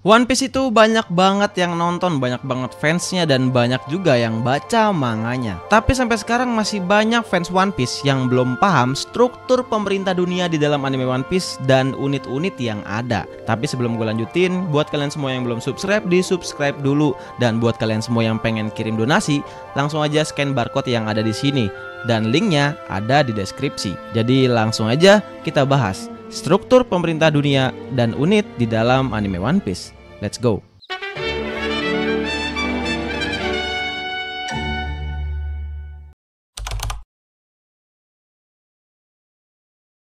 One Piece itu banyak banget yang nonton, banyak banget fansnya, dan banyak juga yang baca manganya. Tapi sampai sekarang masih banyak fans One Piece yang belum paham struktur pemerintah dunia di dalam anime One Piece dan unit-unit yang ada. Tapi sebelum gue lanjutin, buat kalian semua yang belum subscribe, di subscribe dulu. Dan buat kalian semua yang pengen kirim donasi, langsung aja scan barcode yang ada di sini. Dan linknya ada di deskripsi. Jadi langsung aja kita bahas struktur pemerintah dunia dan unit di dalam anime One Piece. Let's go.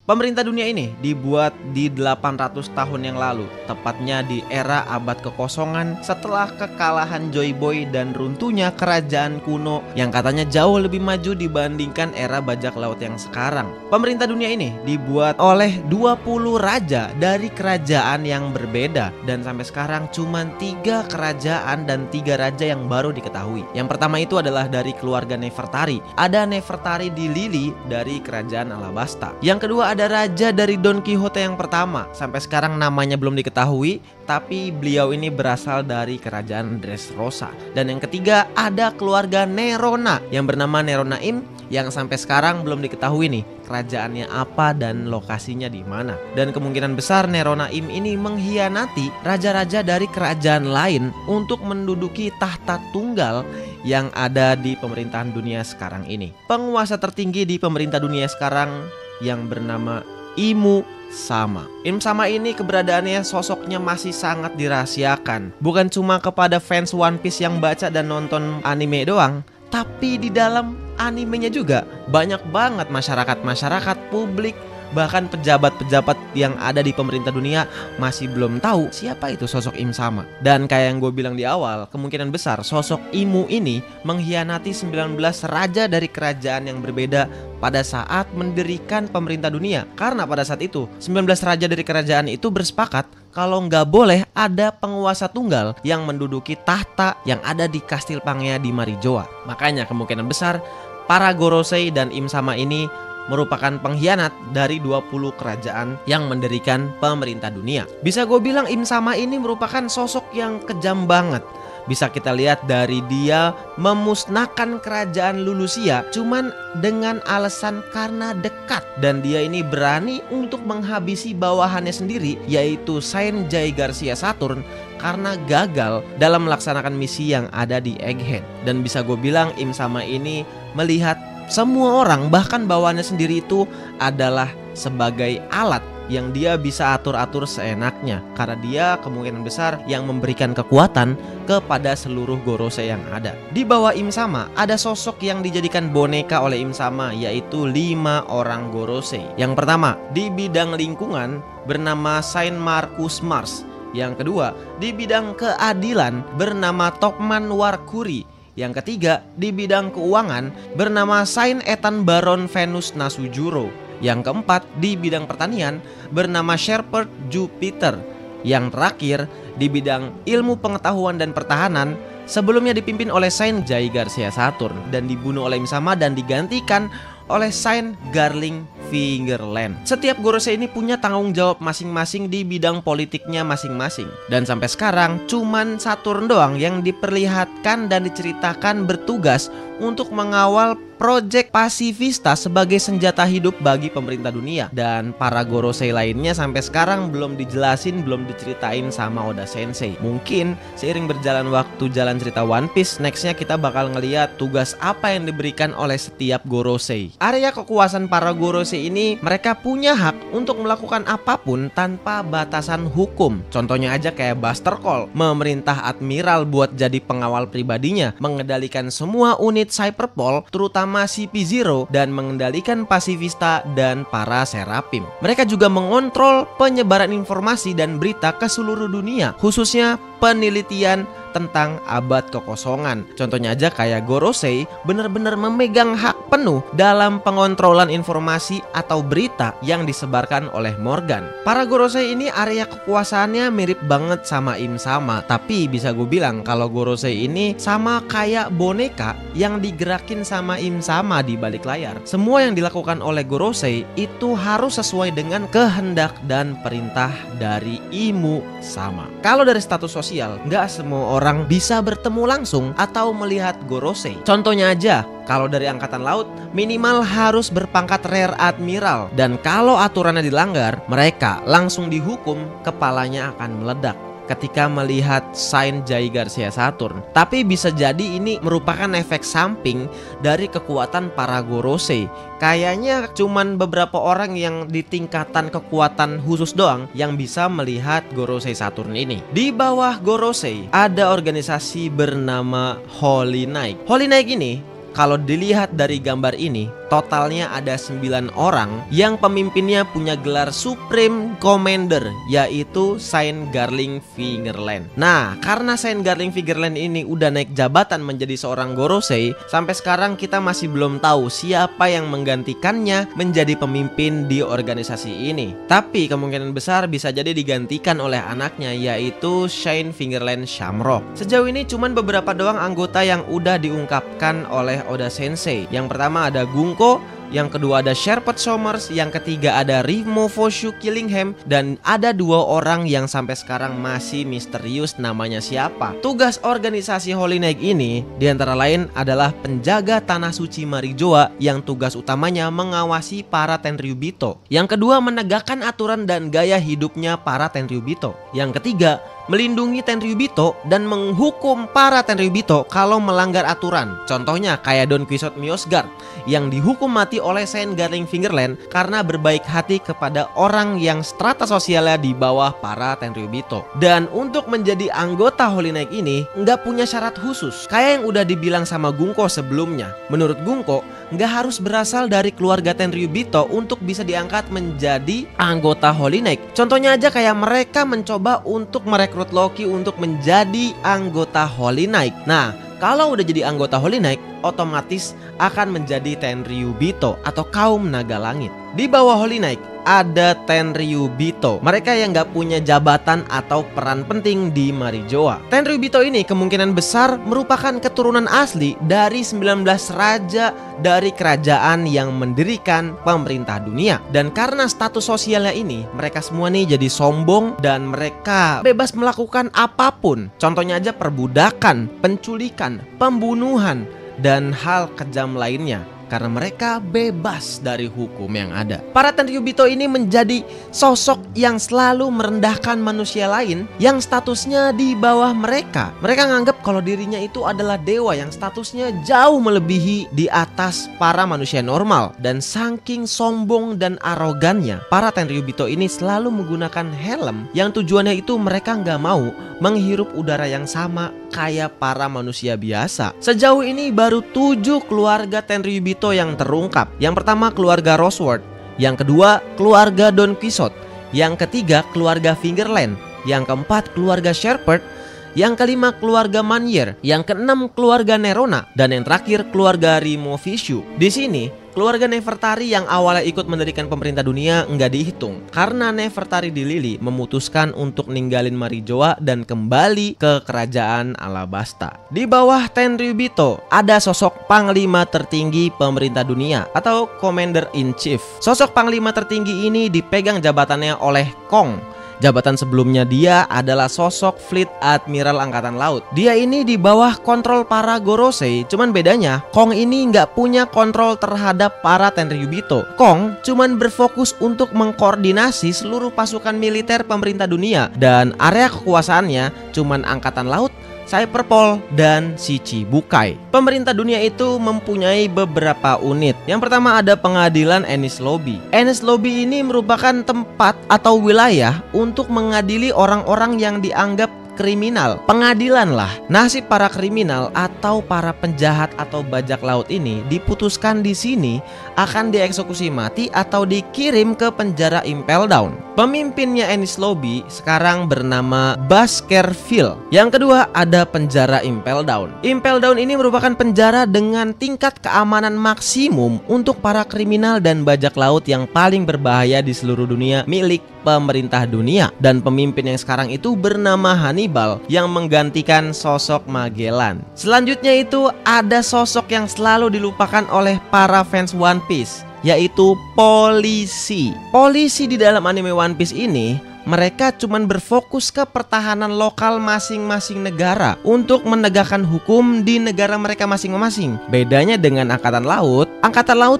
Pemerintah dunia ini dibuat di 800 tahun yang lalu, tepatnya di era abad kekosongan setelah kekalahan Joy Boy dan runtuhnya kerajaan kuno yang katanya jauh lebih maju dibandingkan era bajak laut yang sekarang. Pemerintah dunia ini dibuat oleh 20 raja dari kerajaan yang berbeda, dan sampai sekarang cuma 3 kerajaan dan 3 raja yang baru diketahui. Yang pertama itu adalah dari keluarga Nefertari. Ada Nefertari di Lili dari kerajaan Alabasta. Yang kedua ada raja dari Don Quixote yang pertama. Sampai sekarang namanya belum diketahui, tapi beliau ini berasal dari kerajaan Dressrosa. Dan yang ketiga ada keluarga Nerona yang bernama Nerona Im, yang sampai sekarang belum diketahui nih kerajaannya apa dan lokasinya di mana. Dan kemungkinan besar Nerona Im ini mengkhianati raja-raja dari kerajaan lain untuk menduduki tahta tunggal yang ada di pemerintahan dunia sekarang ini. Penguasa tertinggi di pemerintah dunia sekarang yang bernama Imu Sama. Im Sama ini keberadaannya, sosoknya masih sangat dirahasiakan. Bukan cuma kepada fans One Piece yang baca dan nonton anime doang, tapi di dalam animenya juga banyak banget masyarakat publik, bahkan pejabat-pejabat yang ada di pemerintah dunia masih belum tahu siapa itu sosok Im Sama. Dan kayak yang gue bilang di awal, kemungkinan besar sosok Imu ini mengkhianati 19 raja dari kerajaan yang berbeda pada saat mendirikan pemerintah dunia. Karena pada saat itu 19 raja dari kerajaan itu bersepakat kalau nggak boleh ada penguasa tunggal yang menduduki tahta yang ada di Kastil Pangea di Marijoa. Makanya kemungkinan besar para Gorosei dan Im Sama ini merupakan pengkhianat dari 20 kerajaan yang mendirikan pemerintah dunia. Bisa gue bilang Im Sama ini merupakan sosok yang kejam banget. Bisa kita lihat dari dia memusnahkan kerajaan Lulusia cuman dengan alasan karena dekat. Dan dia ini berani untuk menghabisi bawahannya sendiri, yaitu Saint Jai Garcia Saturn, karena gagal dalam melaksanakan misi yang ada di Egghead. Dan bisa gue bilang Im Sama ini melihat semua orang, bahkan bawahannya sendiri itu adalah sebagai alat yang dia bisa atur-atur seenaknya, karena dia kemungkinan besar yang memberikan kekuatan kepada seluruh Gorosei yang ada. Di bawah Im Sama ada sosok yang dijadikan boneka oleh Im Sama, yaitu 5 orang Gorosei. Yang pertama di bidang lingkungan bernama Saint Marcus Mars. Yang kedua di bidang keadilan bernama Topman Warkuri. Yang ketiga di bidang keuangan bernama Saint Ethan Baron Venus Nasujuro. Yang keempat di bidang pertanian bernama Shepherd Jupiter. Yang terakhir di bidang ilmu pengetahuan dan pertahanan sebelumnya dipimpin oleh Saint Jai Garcia Saturn dan dibunuh oleh Im Sama dan digantikan oleh Saint Garling Fingerland. Setiap Gorosei ini punya tanggung jawab masing-masing di bidang politiknya masing-masing. Dan sampai sekarang cuman Saturn doang yang diperlihatkan dan diceritakan bertugas untuk mengawal proyek pasifista sebagai senjata hidup bagi pemerintah dunia. Dan para Gorosei lainnya sampai sekarang belum dijelasin, belum diceritain sama Oda Sensei. Mungkin seiring berjalan waktu jalan cerita One Piece, nextnya kita bakal ngeliat tugas apa yang diberikan oleh setiap Gorosei. Area kekuasaan para Gorosei ini, mereka punya hak untuk melakukan apapun tanpa batasan hukum. Contohnya aja kayak Buster Call memerintah Admiral buat jadi pengawal pribadinya, mengendalikan semua unit Cyberpol terutama CP0 dan mengendalikan pasifista dan para Serapim. Mereka juga mengontrol penyebaran informasi dan berita ke seluruh dunia, khususnya penelitian tentang abad kekosongan. Contohnya aja kayak Gorosei benar-benar memegang hak penuh dalam pengontrolan informasi atau berita yang disebarkan oleh Morgan. Para Gorosei ini area kekuasaannya mirip banget sama Im Sama, tapi bisa gue bilang kalau Gorosei ini sama kayak boneka yang digerakin sama Im Sama di balik layar. Semua yang dilakukan oleh Gorosei itu harus sesuai dengan kehendak dan perintah dari Imu Sama. Kalau dari status sosial, nggak semua orang bisa bertemu langsung atau melihat Gorosei. Contohnya aja, kalau dari angkatan laut minimal harus berpangkat Rear Admiral, dan kalau aturannya dilanggar, mereka langsung dihukum, kepalanya akan meledak ketika melihat sign Jai Garcia Saturn. Tapi bisa jadi ini merupakan efek samping dari kekuatan para Gorosei. Kayaknya cuman beberapa orang yang di tingkatan kekuatan khusus doang yang bisa melihat Gorosei Saturn ini. Di bawah Gorosei ada organisasi bernama Holy Knight. Holy Knight ini kalau dilihat dari gambar ini, totalnya ada 9 orang yang pemimpinnya punya gelar Supreme Commander, yaitu Saint Garling Fingerland. Nah, karena Saint Garling Fingerland ini udah naik jabatan menjadi seorang Gorosei, sampai sekarang kita masih belum tahu siapa yang menggantikannya menjadi pemimpin di organisasi ini. Tapi kemungkinan besar bisa jadi digantikan oleh anaknya, yaitu Saint Fingerland Shamrock. Sejauh ini cuman beberapa doang anggota yang udah diungkapkan oleh Oda Sensei. Yang pertama ada Gunko, yang kedua ada Sherpet Somers, yang ketiga ada Rimofoshu Killingham, dan ada 2 orang yang sampai sekarang masih misterius namanya siapa. Tugas organisasi Holy Knight ini diantara lain adalah penjaga tanah suci Marijoa yang tugas utamanya mengawasi para Tenryubito. Yang kedua menegakkan aturan dan gaya hidupnya para Tenryubito. Yang ketiga melindungi Tenryubito dan menghukum para Tenryubito kalau melanggar aturan. Contohnya kayak Don Quixote Myosgard yang dihukum mati oleh Saint Garling Fingerland karena berbaik hati kepada orang yang strata sosialnya di bawah para Tenryubito. Dan untuk menjadi anggota Holy Knight ini nggak punya syarat khusus, kayak yang udah dibilang sama Gunko sebelumnya. Menurut Gunko, nggak harus berasal dari keluarga Tenryubito untuk bisa diangkat menjadi anggota Holy Knight. Contohnya aja kayak mereka mencoba untuk merekrut Loki untuk menjadi anggota Holy Knight. Nah, kalau udah jadi anggota Holy Knight, otomatis akan menjadi Tenryubito atau kaum naga langit. Di bawah Holy Knight ada Tenryubito, mereka yang gak punya jabatan atau peran penting di Marijoa. Tenryubito ini kemungkinan besar merupakan keturunan asli dari 19 raja dari kerajaan yang mendirikan pemerintah dunia. Dan karena status sosialnya ini, mereka semua nih jadi sombong dan mereka bebas melakukan apapun. Contohnya aja perbudakan, penculikan, pembunuhan, dan hal kejam lainnya. Karena mereka bebas dari hukum yang ada. Para Tenryubito ini menjadi sosok yang selalu merendahkan manusia lain yang statusnya di bawah mereka. Mereka nganggap kalau dirinya itu adalah dewa yang statusnya jauh melebihi di atas para manusia normal. Dan saking sombong dan arogannya, para Tenryubito ini selalu menggunakan helm yang tujuannya itu mereka nggak mau menghirup udara yang sama kayak para manusia biasa. Sejauh ini baru 7 keluarga Tenryubito yang terungkap. Yang pertama keluarga Roseworth, yang kedua keluarga Don Quixote, yang ketiga keluarga Fingerland, yang keempat keluarga Sherpet, yang kelima keluarga Manyer, yang keenam keluarga Nerona, dan yang terakhir keluarga Rimofishu. Di sini keluarga Nefertari yang awalnya ikut mendirikan pemerintah dunia nggak dihitung karena Nefertari di Lili memutuskan untuk ninggalin Marijoa dan kembali ke kerajaan Alabasta. Di bawah Tenryubito ada sosok panglima tertinggi pemerintah dunia atau Commander in Chief. Sosok panglima tertinggi ini dipegang jabatannya oleh Kong. Jabatan sebelumnya dia adalah sosok Fleet Admiral Angkatan Laut. Dia ini di bawah kontrol para Gorosei, cuman bedanya Kong ini nggak punya kontrol terhadap para Tenryubito. Kong cuman berfokus untuk mengkoordinasi seluruh pasukan militer pemerintah dunia dan area kekuasaannya cuman Angkatan Laut, Cyberpol, dan Shichibukai. Pemerintah dunia itu mempunyai beberapa unit. Yang pertama ada pengadilan Enies Lobby. Enies Lobby ini merupakan tempat atau wilayah untuk mengadili orang-orang yang dianggap kriminal, pengadilan lah. Nasib para kriminal atau para penjahat atau bajak laut ini diputuskan di sini akan dieksekusi mati atau dikirim ke penjara Impel Down. Pemimpinnya Enies Lobby sekarang bernama Baskerville. Yang kedua ada penjara Impel Down. Impel Down ini merupakan penjara dengan tingkat keamanan maksimum untuk para kriminal dan bajak laut yang paling berbahaya di seluruh dunia milik pemerintah dunia. Dan pemimpin yang sekarang itu bernama Hannibal yang menggantikan sosok Magellan. Selanjutnya itu ada sosok yang selalu dilupakan oleh para fans One Piece, yaitu polisi. Polisi di dalam anime One Piece ini mereka cuman berfokus ke pertahanan lokal masing-masing negara untuk menegakkan hukum di negara mereka masing-masing. Bedanya dengan angkatan laut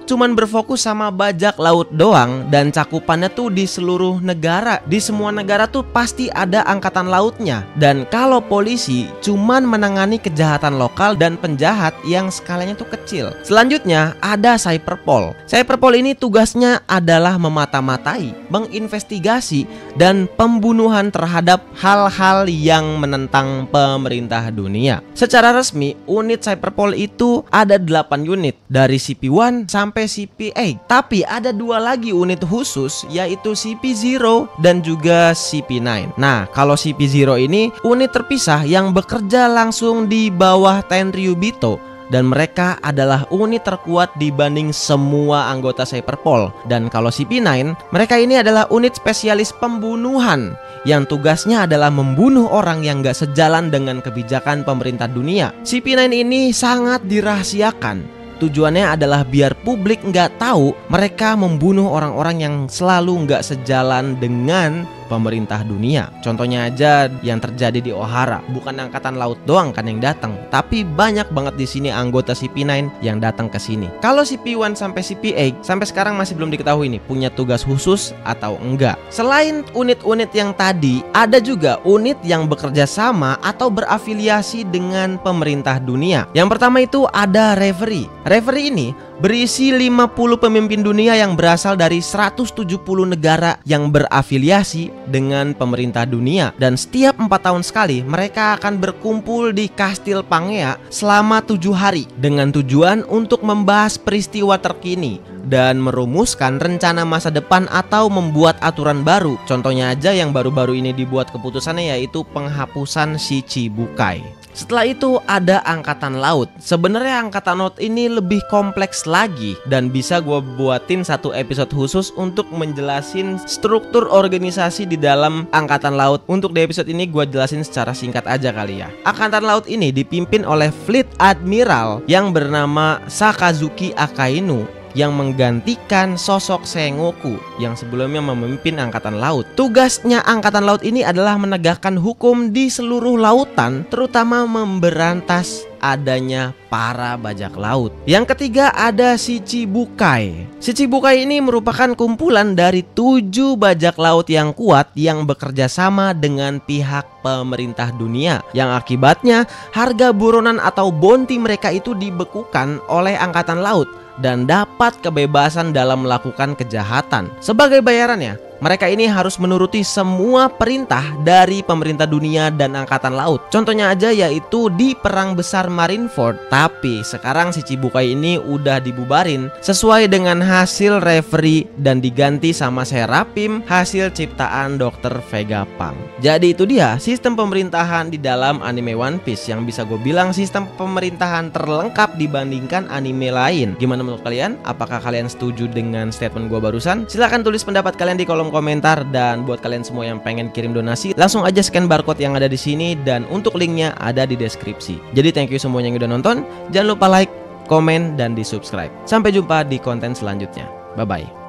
cuman berfokus sama bajak laut doang dan cakupannya tuh di seluruh negara. Di semua negara tuh pasti ada angkatan lautnya. Dan kalau polisi cuman menangani kejahatan lokal dan penjahat yang skalanya tuh kecil. Selanjutnya ada Cyberpol. Cyberpol ini tugasnya adalah memata-matai, menginvestigasi dan pembunuhan terhadap hal-hal yang menentang pemerintah dunia. Secara resmi, unit Cyberpol itu ada 8 unit dari CP1 sampai CP8. Tapi ada 2 lagi unit khusus, yaitu CP0 dan juga CP9. Nah, kalau CP0 ini unit terpisah yang bekerja langsung di bawah Tenryubito. Dan mereka adalah unit terkuat dibanding semua anggota Cyberpol. Dan kalau CP9, mereka ini adalah unit spesialis pembunuhan yang tugasnya adalah membunuh orang yang gak sejalan dengan kebijakan pemerintah dunia. CP9 ini sangat dirahasiakan. Tujuannya adalah biar publik nggak tahu mereka membunuh orang-orang yang selalu nggak sejalan dengan pemerintah dunia. Contohnya aja yang terjadi di Ohara. Bukan angkatan laut doang kan yang datang, tapi banyak banget di sini anggota CP9 yang datang ke sini. Kalau CP1 sampai CP8 sampai sekarang masih belum diketahui nih punya tugas khusus atau enggak. Selain unit-unit yang tadi, ada juga unit yang bekerja sama atau berafiliasi dengan pemerintah dunia. Yang pertama itu ada Reverie. Reverie ini berisi 50 pemimpin dunia yang berasal dari 170 negara yang berafiliasi dengan pemerintah dunia. Dan setiap 4 tahun sekali mereka akan berkumpul di Kastil Pangea selama 7 hari dengan tujuan untuk membahas peristiwa terkini dan merumuskan rencana masa depan atau membuat aturan baru. Contohnya aja yang baru-baru ini dibuat keputusannya yaitu penghapusan Shichibukai. Setelah itu ada angkatan laut. Sebenarnya angkatan laut ini lebih kompleks lagi dan bisa gue buatin satu episode khusus untuk menjelasin struktur organisasi di dalam angkatan laut. Untuk di episode ini gue jelasin secara singkat aja kali ya. Angkatan laut ini dipimpin oleh Fleet Admiral yang bernama Sakazuki Akainu yang menggantikan sosok Sengoku yang sebelumnya memimpin angkatan laut. Tugasnya angkatan laut ini adalah menegakkan hukum di seluruh lautan, terutama memberantas adanya para bajak laut. Yang ketiga ada Shichibukai. Shichibukai ini merupakan kumpulan dari 7 bajak laut yang kuat yang bekerja sama dengan pihak pemerintah dunia, yang akibatnya harga buronan atau bounty mereka itu dibekukan oleh angkatan laut dan dapat kebebasan dalam melakukan kejahatan. Sebagai bayarannya, mereka ini harus menuruti semua perintah dari pemerintah dunia dan angkatan laut. Contohnya aja yaitu di Perang Besar Marineford. Tapi sekarang Shichibukai ini udah dibubarin sesuai dengan hasil Reverie dan diganti sama Serapim hasil ciptaan Dr. Vegapunk. Jadi itu dia sistem pemerintahan di dalam anime One Piece yang bisa gue bilang sistem pemerintahan terlengkap dibandingkan anime lain. Gimana menurut kalian? Apakah kalian setuju dengan statement gue barusan? Silahkan tulis pendapat kalian di kolom komentar, dan buat kalian semua yang pengen kirim donasi langsung aja scan barcode yang ada di sini dan untuk linknya ada di deskripsi. Jadi thank you semuanya yang udah nonton, jangan lupa like, komen, dan di subscribe. Sampai jumpa di konten selanjutnya. Bye bye.